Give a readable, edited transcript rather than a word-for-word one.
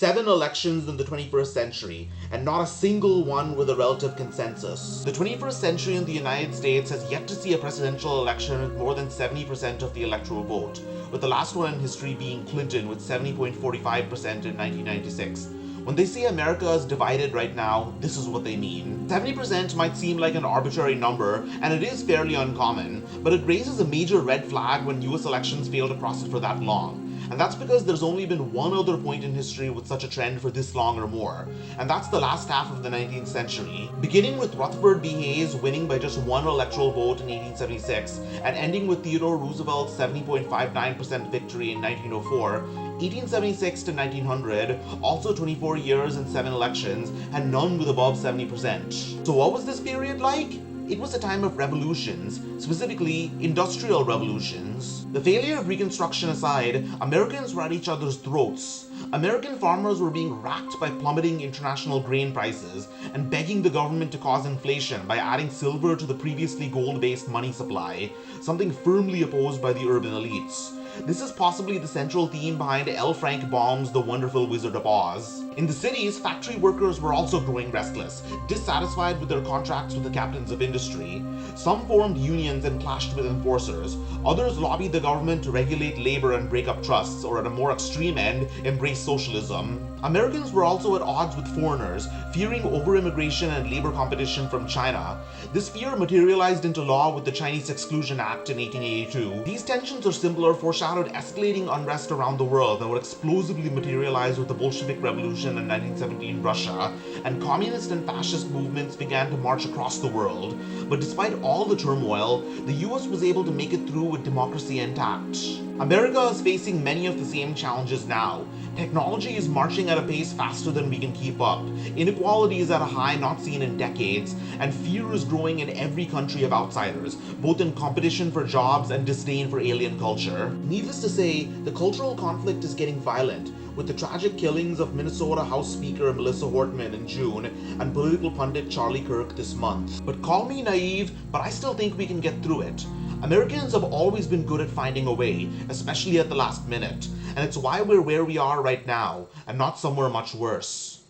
7 elections in the 21st century, and not a single one with a relative consensus. The 21st century in the United States has yet to see a presidential election with more than 70% of the electoral vote, with the last one in history being Clinton with 70.45% in 1996. When they say America is divided right now, this is what they mean. 70% might seem like an arbitrary number, and it is fairly uncommon, but it raises a major red flag when US elections fail to cross it for that long. And that's because there's only been one other point in history with such a trend for this long or more, and that's the last half of the 19th century. Beginning with Rutherford B. Hayes winning by just one electoral vote in 1876, and ending with Theodore Roosevelt's 70.59% victory in 1904, 1876 to 1900, also 24 years and 7 elections, and none with above 70%. So what was this period like? It was a time of revolutions, specifically industrial revolutions. The failure of Reconstruction aside, Americans were at each other's throats. American farmers were being racked by plummeting international grain prices and begging the government to cause inflation by adding silver to the previously gold-based money supply, something firmly opposed by the urban elites. This is possibly the central theme behind L. Frank Baum's The Wonderful Wizard of Oz. In the cities, factory workers were also growing restless, dissatisfied with their contracts with the captains of industry. Some formed unions and clashed with enforcers. Others lobbied the government to regulate labor and break up trusts, or at a more extreme end, embrace socialism. Americans were also at odds with foreigners, fearing over-immigration and labor competition from China. This fear materialized into law with the Chinese Exclusion Act in 1882. These tensions or similar foreshadowed escalating unrest around the world that would explosively materialize with the Bolshevik Revolution in 1917 Russia, and communist and fascist movements began to march across the world. But despite all the turmoil, the US was able to make it through with democracy intact. America is facing many of the same challenges now. Technology is marching at a pace faster than we can keep up. Inequality is at a high not seen in decades, and fear is growing in every country of outsiders, both in competition for jobs and disdain for alien culture. Needless to say, the cultural conflict is getting violent, with the tragic killings of Minnesota House Speaker Melissa Hortman in June and political pundit Charlie Kirk this month. But call me naive, but I still think we can get through it. Americans have always been good at finding a way, especially at the last minute, and it's why we're where we are right now, and not somewhere much worse.